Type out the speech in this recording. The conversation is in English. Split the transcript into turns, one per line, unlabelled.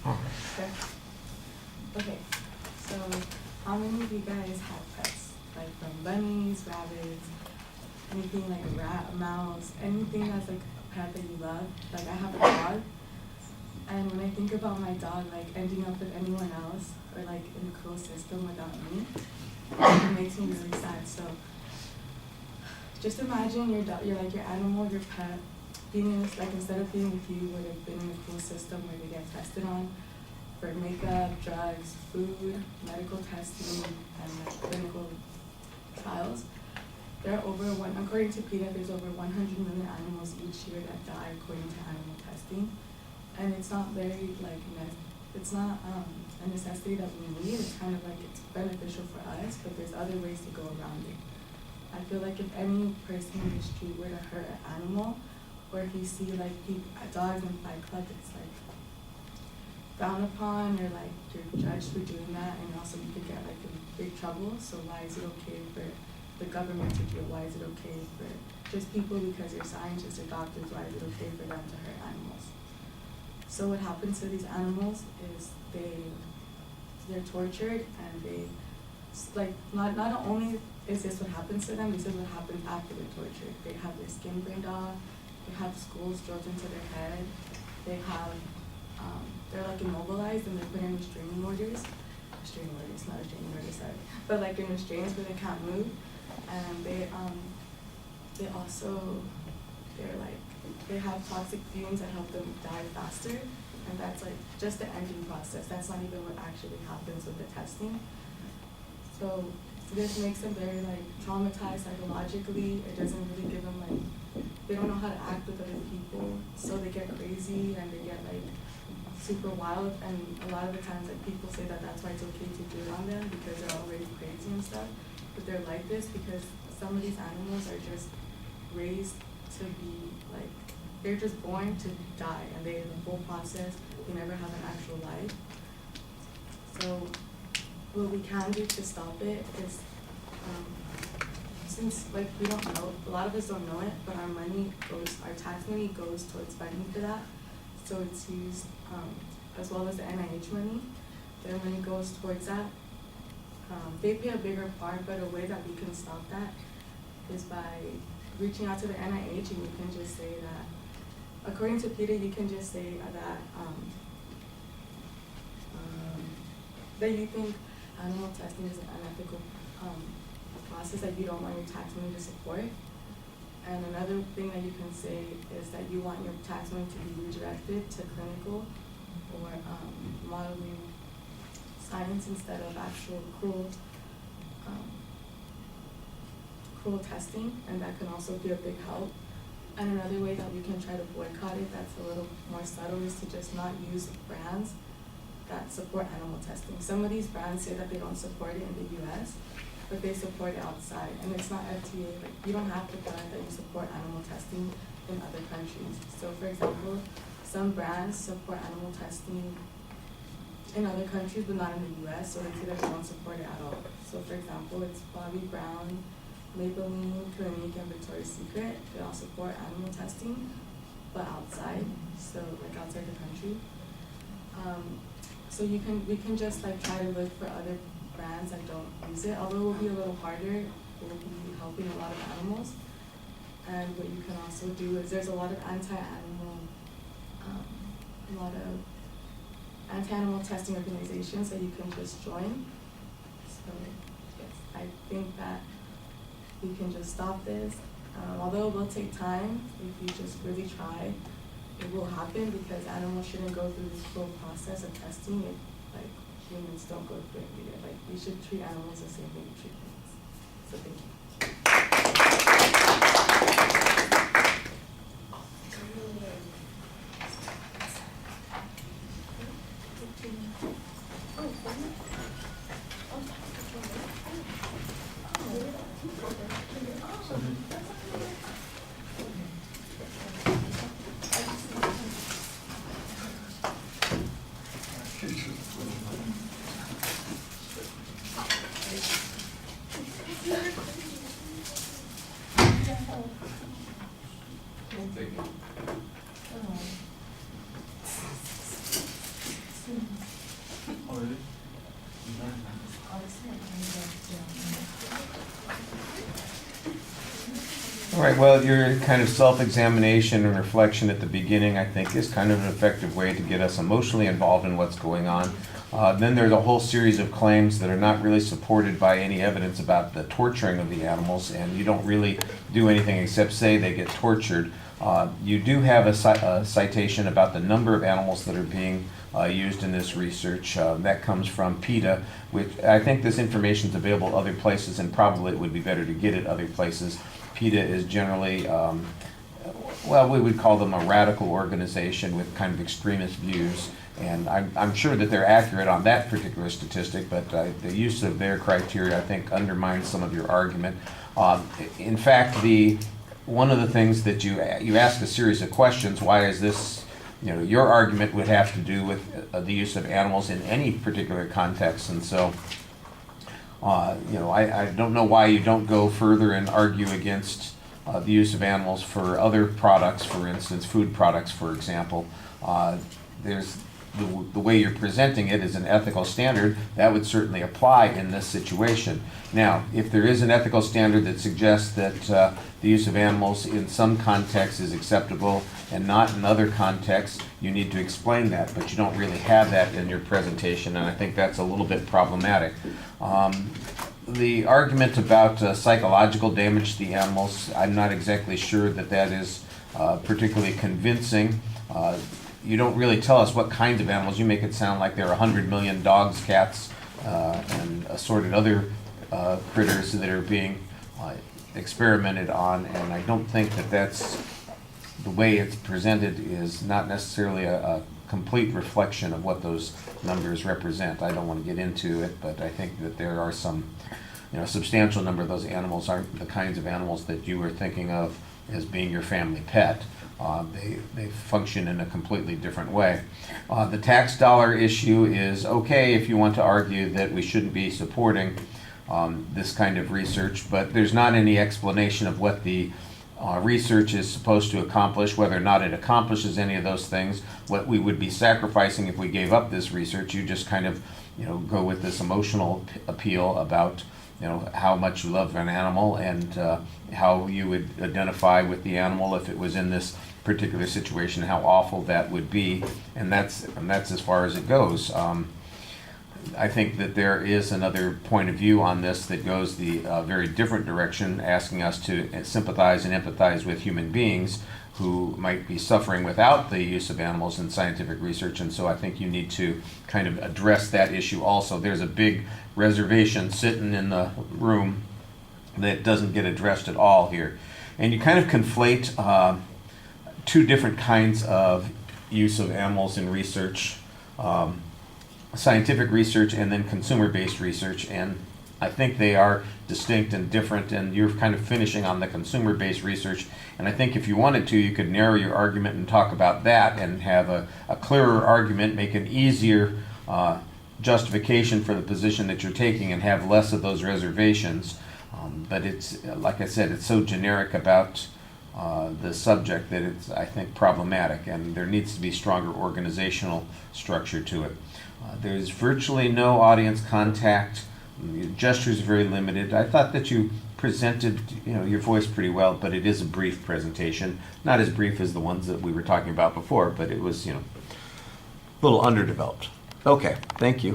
Okay. Okay, so how many of you guys have pets? Like from bunnies, rabbits, anything like a rat, a mouse, anything that's like a pet that you love? Like I have a dog, and when I think about my dog like ending up with anyone else or like in a closed system without me, it makes me really sad. So just imagine your dog, your animal, your pet, being in this, like instead of being with you, would have been in a closed system where they get tested on for makeup, drugs, food, medical testing, and like clinical trials. There are according to PETA, there's over 100 million animals each year that die according to animal testing. And it's not very it's not a necessity that we need. It's kind of like it's beneficial for us, but there's other ways to go around it. I feel like if any person in the street were to hurt an animal, or if you see like dogs in Fight Club, it's like frowned upon, or like you're judged for doing that, and also you could get like in big trouble. So why is it okay for the government to do it? Why is it okay for just people because you're scientists or doctors? Why is it okay for them to hurt animals? So what happens to these animals is they're tortured, and they like not only is this what happens to them, this is what happens after they're tortured. They have their skin burned off, they have screws drilled into their head, they have they're like immobilized and they're put in restraining orders, not restraining orders, sorry, but like in restraints where they can't move, and they have toxic fumes that help them die faster, and that's like just the ending process. That's not even what actually happens with the testing. So this makes them very like traumatized psychologically. It doesn't really give them like, they don't know how to act with other people, so they get crazy and they get like super wild, and a lot of the times like people say that that's why it's okay to do it on them because they're already crazy and stuff, but they're like this because some of these animals are just raised to be like, they're just born to die, and the whole process, they never have an actual life. So what we can do to stop it is, since like we don't know, a lot of us don't know it, but our tax money goes towards funding for that. So it's used, as well as the NIH money. Their money goes towards that. They play a bigger part, but a way that we can stop that is by reaching out to the NIH, and you can just say that, according to PETA, you can just say that that you think animal testing is an unethical process that you don't want your tax money to support. And another thing that you can say is that you want your tax money to be redirected to clinical or modeling science instead of actual cruel testing, and that can also be a big help. And another way that we can try to boycott it that's a little more subtle is to just not use brands that support animal testing. Some of these brands say that they don't support it in the US, but they support it outside, and it's not FDA. Like, you don't have to brand that you support animal testing in other countries. So for example, some brands support animal testing in other countries, but not in the US, so they say that they don't support it at all. So for example, it's Bobbi Brown, Maybelline, Clinique, and Victoria's Secret. They all support animal testing, but outside, so like outside the country. So we can just like try to look for other brands that don't use it, although it will be a little harder. It will be helping a lot of animals. And what you can also do is there's a lot of anti-animal testing organizations that you can just join. So yes, I think that we can just stop this. Although it will take time, if you just really try, it will happen, because animals shouldn't go through this whole process of testing if like humans don't go through it either. Like, we should treat animals the same way we treat humans. So thank you.
All right, well, your kind of self-examination and reflection at the beginning, I think, is kind of an effective way to get us emotionally involved in what's going on. Then there's a whole series of claims that are not really supported by any evidence about the torturing of the animals, and you don't really do anything except say they get tortured. You do have a citation about the number of animals that are being used in this research. That comes from PETA, which I think this information is available other places, and probably it would be better to get it other places. PETA is generally, well, we would call them a radical organization with kind of extremist views, and I'm sure that they're accurate on that particular statistic, but the use of their criteria, I think, undermines some of your argument. In fact, one of the things that you ask a series of questions, why is this, your argument would have to do with the use of animals in any particular context, and so I don't know why you don't go further and argue against the use of animals for other products, for instance, food products, for example. There's the way you're presenting it is an ethical standard that would certainly apply in this situation. Now, if there is an ethical standard that suggests that the use of animals in some contexts is acceptable and not in other contexts, you need to explain that, but you don't really have that in your presentation, and I think that's a little bit problematic. The argument about psychological damage to the animals, I'm not exactly sure that that is particularly convincing. You don't really tell us what kinds of animals. You make it sound like there are 100 million dogs, cats, and assorted other critters that are being experimented on, and I don't think that that's the way it's presented is not necessarily a complete reflection of what those numbers represent. I don't want to get into it, but I think that there are some, substantial number of those animals aren't the kinds of animals that you were thinking of as being your family pet. They function in a completely different way. The tax dollar issue is okay if you want to argue that we shouldn't be supporting this kind of research, but there's not any explanation of what the research is supposed to accomplish, whether or not it accomplishes any of those things, what we would be sacrificing if we gave up this research. You just kind of, go with this emotional appeal about, how much you love an animal and how you would identify with the animal if it was in this particular situation, how awful that would be, and that's as far as it goes. I think that there is another point of view on this that goes the very different direction, asking us to sympathize and empathize with human beings who might be suffering without the use of animals in scientific research, and so I think you need to kind of address that issue also. There's a big reservation sitting in the room that doesn't get addressed at all here. And you kind of conflate two different kinds of use of animals in research. Scientific research and then consumer-based research, and I think they are distinct and different, and you're kind of finishing on the consumer-based research, and I think if you wanted to, you could narrow your argument and talk about that and have a clearer argument, make an easier justification for the position that you're taking and have less of those reservations. But it's, like I said, it's so generic about the subject that it's, I think, problematic, and there needs to be stronger organizational structure to it. There's virtually no audience contact. Your gestures are very limited. I thought that you presented, your voice pretty well, but it is a brief presentation. Not as brief as the ones that we were talking about before, but it was, a little underdeveloped. Okay, thank you.